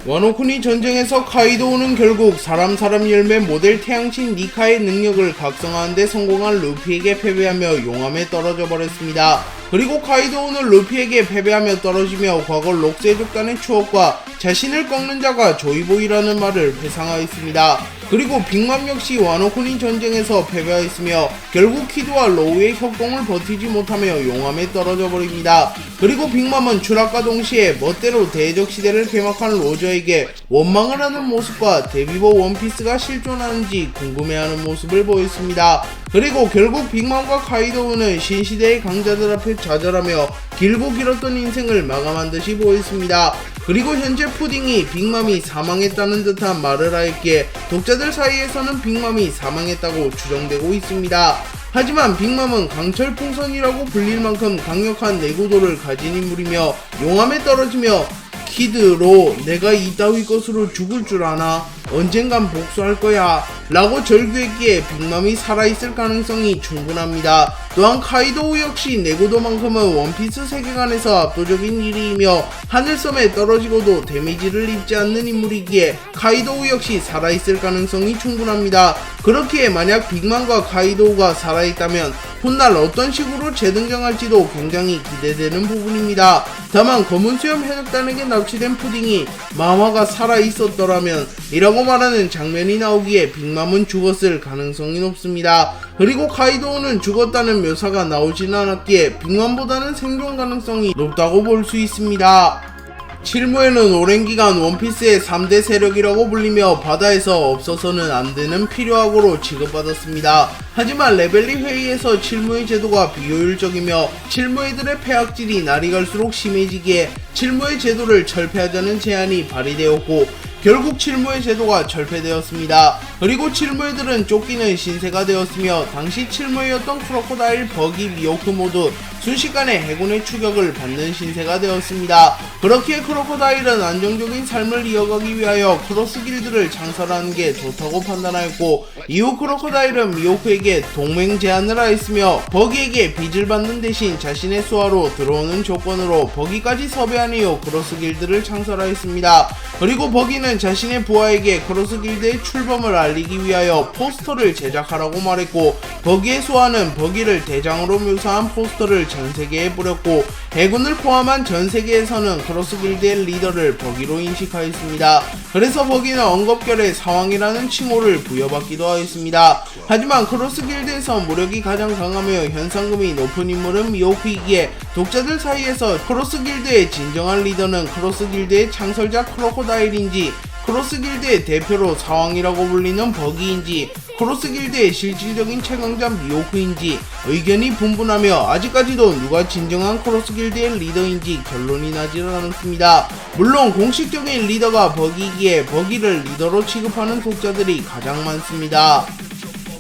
와노쿠니 전쟁에서 카이도우는 결국 사람 열매 모델 태양신 니카의 능력을 각성하는 데 성공한 루피에게 패배하며 용암에 떨어져 버렸습니다. 그리고 카이도우는 루피에게 패배하며 떨어지며 과거 록세족단의 추억과 자신을 꺾는 자가 조이보이라는 말을 회상하였습니다. 그리고 빅맘 역시 와노쿠니 전쟁에서 패배하였으며 결국 키드와 로우의 협공을 버티지 못하며 용암에 떨어져 버립니다. 그리고 빅맘은 추락과 동시에 멋대로 대적 시대를 개막한 로저에게 원망을 하는 모습과 데뷔버 원피스가 실존하는지 궁금해하는 모습을 보였습니다. 그리고 결국 빅맘과 카이도우는 신시대의 강자들 앞에 좌절하며 길고 길었던 인생을 마감한 듯이 보였습니다. 그리고 현재 푸딩이 빅맘이 사망했다는 듯한 말을 하였기에 독자들 사이에서는 빅맘이 사망했다고 추정되고 있습니다. 하지만 빅맘은 강철풍선이라고 불릴 만큼 강력한 내구도를 가진 인물이며 용암에 떨어지며 키드로 내가 이따위 것으로 죽을 줄 아나? 언젠간 복수할 거야 라고 절규했기에 빅맘이 살아있을 가능성이 충분합니다. 또한 카이도우 역시 내구도만큼은 원피스 세계관에서 압도적인 1위이며 하늘섬에 떨어지고도 데미지를 입지 않는 인물이기에 카이도우 역시 살아있을 가능성이 충분합니다. 그렇기에 만약 빅맘과 카이도우가 살아있다면 훗날 어떤 식으로 재등장할지도 굉장히 기대되는 부분입니다. 다만 검은수염 해적단에게 납치된 푸딩이 마마가 살아있었더라면 이라고 말하는 장면이 나오기에 빅맘은 죽었을 가능성이 높습니다. 그리고 카이도우는 죽었다는 묘사가 나오지는 않았기에 빅맘보다는 생존 가능성이 높다고 볼 수 있습니다. 칠무에는 오랜 기간 원피스의 3대 세력이라고 불리며 바다에서 없어서는 안되는 필요하고로 취급받았습니다. 하지만 레벨리 회의에서 칠무의 제도가 비효율적이며 칠무애들의 폐악질이 날이 갈수록 심해지기에 칠무의 제도를 철폐하자는 제안이 발의되었고 결국 칠무의 제도가 철폐되었습니다. 그리고 칠무애들은 쫓기는 신세가 되었으며 당시 칠무애였던 크로코다일, 버기, 미호크 모두 순식간에 해군의 추격을 받는 신세가 되었습니다. 그렇기에 크로코다일은 안정적인 삶을 이어가기 위하여 크로스 길드를 창설하는 게 좋다고 판단하였고 이후 크로코다일은 미호크에게 동맹 제안을 하였으며 버기에게 빚을 받는 대신 자신의 수하로 들어오는 조건으로 버기까지 섭외한 이후 크로스 길드를 창설하였습니다. 그리고 버기는 자신의 부하에게 크로스 길드의 출범을 알리기 위하여 포스터를 제작하라고 말했고 버기의 수하는 버기를 대장으로 묘사한 포스터를 전세계에 뿌렸고 해군을 포함한 전세계에서는 크로스 길드의 리더를 버기로 인식하였습니다. 그래서 버기는 언급결에 사왕이라는 칭호를 부여받기도 하였습니다. 하지만 크로스 길드에서 무력이 가장 강하며 현상금이 높은 인물은 미호크이기에 독자들 사이에서 크로스 길드의 진정한 리더는 크로스 길드의 창설자 크로코다일인지 크로스 길드의 대표로 사왕이라고 불리는 버기인지 크로스 길드의 실질적인 최강자 미호크인지 의견이 분분하며 아직까지도 누가 진정한 크로스 길드의 리더인지 결론이 나지는 않았습니다. 물론 공식적인 리더가 버기이기에 버기를 리더로 취급하는 독자들이 가장 많습니다.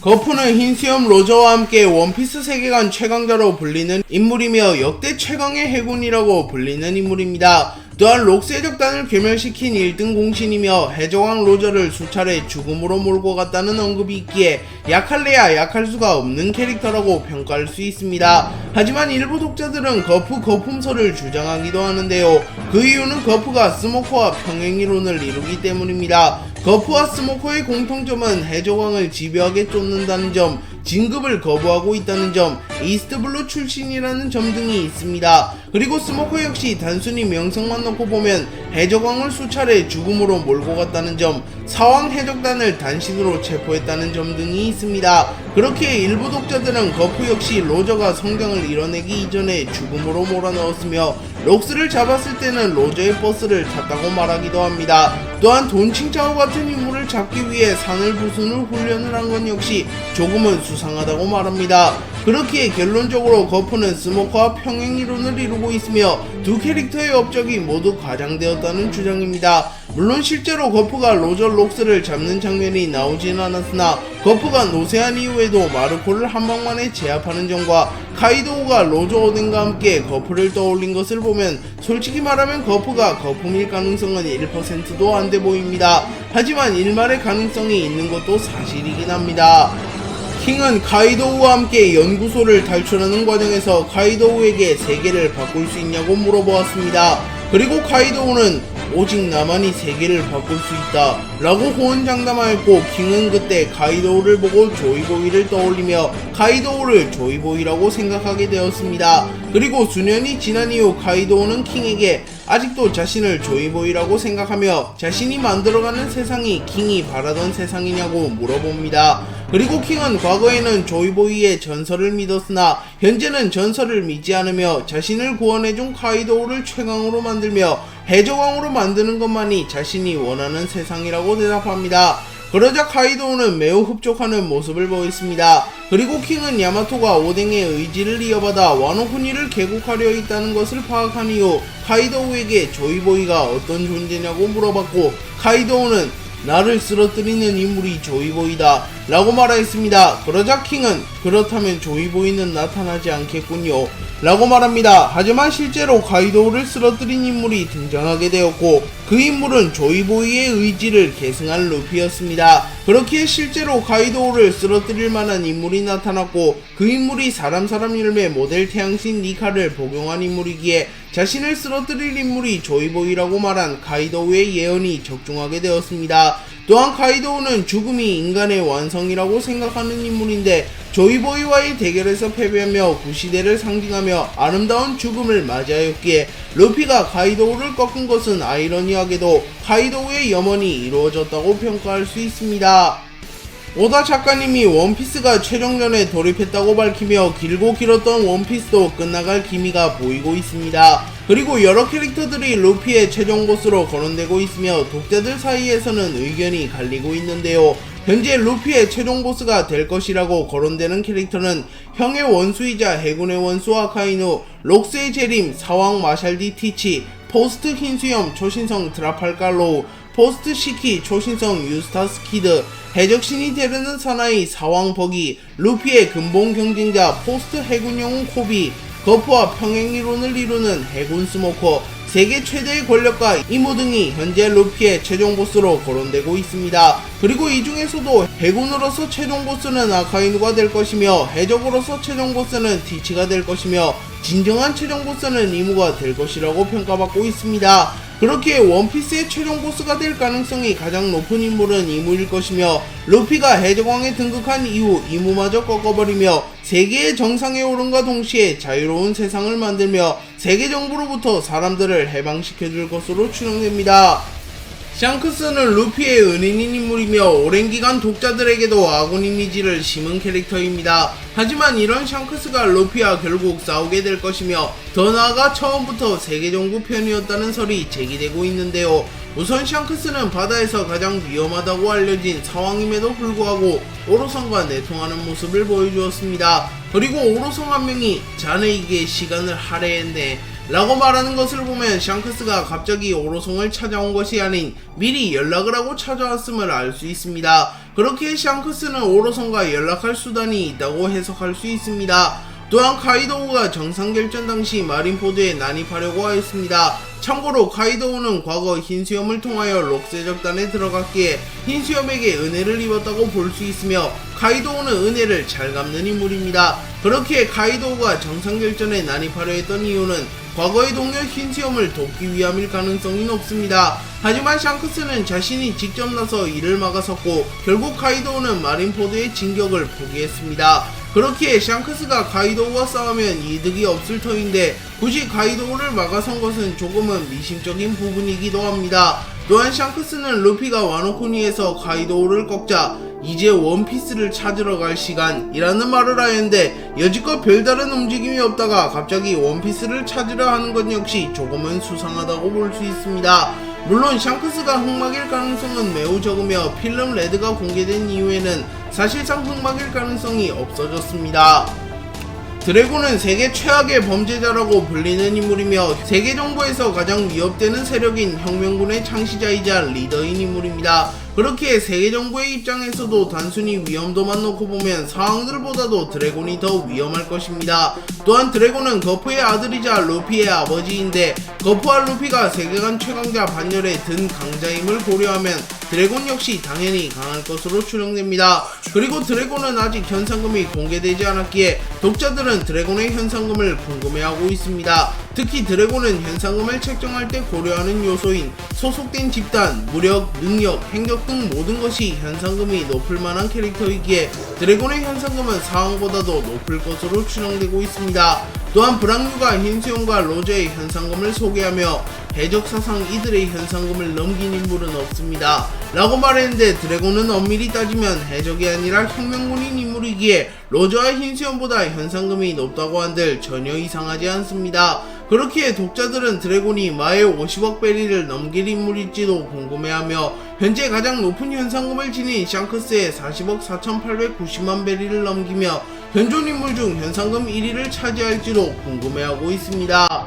거푸는 흰수염 로저와 함께 원피스 세계관 최강자로 불리는 인물이며 역대 최강의 해군이라고 불리는 인물입니다. 또한 록세족단을 괴멸시킨 1등 공신이며 해적왕 로저를 수차례 죽음으로 몰고 갔다는 언급이 있기에 약할래야 약할 수가 없는 캐릭터라고 평가할 수 있습니다. 하지만 일부 독자들은 거푸 거품설을 주장하기도 하는데요. 그 이유는 거푸가 스모커와 평행이론을 이루기 때문입니다. 거푸와 스모커의 공통점은 해적왕을 집요하게 쫓는다는 점, 진급을 거부하고 있다는 점, 이스트블루 출신이라는 점 등이 있습니다. 그리고 스모커 역시 단순히 명성만 놓고 보면 해적왕을 수차례 죽음으로 몰고 갔다는 점, 사왕 해적단을 단신으로 체포했다는 점 등이 있습니다. 그렇기에 일부 독자들은 거푸 역시 로저가 성장을 이뤄내기 이전에 죽음으로 몰아넣었으며 록스를 잡았을 때는 로저의 버스를 탔다고 말하기도 합니다. 또한 돈칭차오 같은 인물을 잡기 위해 산을 부수는 훈련을 한 건 역시 조금은 수상하다고 말합니다. 그렇기에 결론적으로 거푸는 스모커와 평행이론을 이루고 있으며 두 캐릭터의 업적이 모두 과장되었다는 주장입니다. 물론 실제로 거푸가 로저 록스를 잡는 장면이 나오진 않았으나 거푸가 노세한 이후에도 마르코를 한방만에 제압하는 점과 카이도우가 로저 오덴과 함께 거푸를 떠올린 것을 보면 솔직히 말하면 거푸가 거품일 가능성은 1%도 안 돼 보입니다. 하지만 일말의 가능성이 있는 것도 사실이긴 합니다. 킹은 카이도우와 함께 연구소를 탈출하는 과정에서 카이도우에게 세계를 바꿀 수 있냐고 물어보았습니다. 그리고 카이도우는 오직 나만이 세계를 바꿀 수 있다 라고 호언장담하였고, 킹은 그때 가이도우를 보고 조이보이를 떠올리며 가이도우를 조이보이라고 생각하게 되었습니다. 그리고 수년이 지난 이후 가이도우는 킹에게 아직도 자신을 조이보이라고 생각하며 자신이 만들어가는 세상이 킹이 바라던 세상이냐고 물어봅니다. 그리고 킹은 과거에는 조이보이의 전설을 믿었으나 현재는 전설을 믿지 않으며 자신을 구원해준 가이도우를 최강으로 만들며 해적왕으로 만드는 것만이 자신이 원하는 세상이라고 대답합니다. 그러자 가이도우는 매우 흡족하는 모습을 보였습니다. 그리고 킹은 야마토가 오뎅의 의지를 이어받아 와노쿠니를 개국하려 있다는 것을 파악한 이후 가이도우에게 조이보이가 어떤 존재냐고 물어봤고, 가이도우는 나를 쓰러뜨리는 인물이 조이보이다 라고 말하였습니다. 그러자 킹은 그렇다면 조이보이는 나타나지 않겠군요 라고 말합니다. 하지만 실제로 가이도우를 쓰러뜨린 인물이 등장하게 되었고, 그 인물은 조이보이의 의지를 계승한 루피였습니다. 그렇기에 실제로 가이도우를 쓰러뜨릴 만한 인물이 나타났고, 그 인물이 사람 열매 모델 태양신 니카를 복용한 인물이기에 자신을 쓰러뜨릴 인물이 조이보이라고 말한 가이도우의 예언이 적중하게 되었습니다. 또한 가이도우는 죽음이 인간의 완성이라고 생각하는 인물인데, 조이보이와의 대결에서 패배하며 구시대를 상징하며 아름다운 죽음을 맞이하였기에 루피가 가이도우를 꺾은 것은 아이러니하게도 가이도우의 염원이 이루어졌다고 평가할 수 있습니다. 오다 작가님이 원피스가 최종전에 돌입했다고 밝히며 길고 길었던 원피스도 끝나갈 기미가 보이고 있습니다. 그리고 여러 캐릭터들이 루피의 최종 보스로 거론되고 있으며 독자들 사이에서는 의견이 갈리고 있는데요. 현재 루피의 최종 보스가 될 것이라고 거론되는 캐릭터는 형의 원수이자 해군의 원수 아카이누, 록스의 재림, 사왕 마샬디 티치, 포스트 흰수염 초신성 드라팔갈로우, 포스트 시키 초신성 유스타스 키드, 해적신이 되려는 사나이 사왕 버기, 루피의 근본 경쟁자 포스트 해군 영웅 코비, 거프와 평행이론을 이루는 해군 스모커, 세계 최대의 권력가 이모 등이 현재 루피의 최종 보스로 거론되고 있습니다. 그리고 이 중에서도 해군으로서 최종 보스는 아카이누가 될 것이며, 해적으로서 최종 보스는 티치가 될 것이며, 진정한 최종 보스는 이모가 될 것이라고 평가받고 있습니다. 그렇기에 원피스의 최종 보스가 될 가능성이 가장 높은 인물은 이무일 것이며, 루피가 해적왕에 등극한 이후 이무마저 꺾어버리며 세계의 정상에 오름과 동시에 자유로운 세상을 만들며 세계 정부로부터 사람들을 해방시켜줄 것으로 추정됩니다. 샹크스는 루피의 은인인 인물이며 오랜 기간 독자들에게도 아군 이미지를 심은 캐릭터입니다. 하지만 이런 샹크스가 루피와 결국 싸우게 될 것이며, 더 나아가 처음부터 세계정부 편이었다는 설이 제기되고 있는데요. 우선 샹크스는 바다에서 가장 위험하다고 알려진 사왕임에도 불구하고 오로성과 내통하는 모습을 보여주었습니다. 그리고 오로성 한 명이 자네에게 시간을 할애했네 라고 말하는 것을 보면 샹크스가 갑자기 오로성을 찾아온 것이 아닌 미리 연락을 하고 찾아왔음을 알 수 있습니다. 그렇기에 샹크스는 오로성과 연락할 수단이 있다고 해석할 수 있습니다. 또한 가이도우가 정상결전 당시 마린포드에 난입하려고 하였습니다. 참고로 가이도우는 과거 흰수염을 통하여 록스의 적단에 들어갔기에 흰수염에게 은혜를 입었다고 볼 수 있으며, 가이도우는 은혜를 잘 갚는 인물입니다. 그렇기에 가이도우가 정상결전에 난입하려 했던 이유는 과거의 동료 흰수염을 돕기 위함일 가능성이 높습니다. 하지만 샹크스는 자신이 직접 나서 이를 막아섰고, 결국 가이도우는 마린포드의 진격을 포기했습니다. 그렇기에 샹크스가 가이도우와 싸우면 이득이 없을 터인데 굳이 가이도우를 막아선 것은 조금은 미심적인 부분이기도 합니다. 또한 샹크스는 루피가 와노쿠니에서 가이도우를 꺾자 이제 원피스를 찾으러 갈 시간이라는 말을 하였는데, 여지껏 별다른 움직임이 없다가 갑자기 원피스를 찾으려 하는 것 역시 조금은 수상하다고 볼 수 있습니다. 물론 샹크스가 흑막일 가능성은 매우 적으며 필름 레드가 공개된 이후에는 사실상 흑막일 가능성이 없어졌습니다. 드래곤은 세계 최악의 범죄자라고 불리는 인물이며 세계 정부에서 가장 위협되는 세력인 혁명군의 창시자이자 리더인 인물입니다. 그렇기에 세계 정부의 입장에서도 단순히 위험도만 놓고 보면 사항들보다도 드래곤이 더 위험할 것입니다. 또한 드래곤은 거프의 아들이자 루피의 아버지인데, 거프와 루피가 세계관 최강자 반열에 든 강자임을 고려하면 드래곤 역시 당연히 강할 것으로 추정됩니다. 그리고 드래곤은 아직 현상금이 공개되지 않았기에 독자들은 드래곤의 현상금을 궁금해하고 있습니다. 특히 드래곤은 현상금을 책정할 때 고려하는 요소인 소속된 집단, 무력, 능력, 행력 등 모든 것이 현상금이 높을 만한 캐릭터이기에 드래곤의 현상금은 상황보다도 높을 것으로 추정되고 있습니다. 또한 브랑뉴가 흰수염과 로저의 현상금을 소개하며 해적사상 이들의 현상금을 넘긴 인물은 없습니다 라고 말했는데, 드래곤은 엄밀히 따지면 해적이 아니라 혁명군인 인물이기에 로저와 흰수염보다 현상금이 높다고 한들 전혀 이상하지 않습니다. 그렇기에 독자들은 드래곤이 마의 50억 베리를 넘길 인물일지도 궁금해하며 현재 가장 높은 현상금을 지닌 샹크스의 40억 4890만 베리를 넘기며 현존 인물 중 현상금 1위를 차지할지도 궁금해하고 있습니다.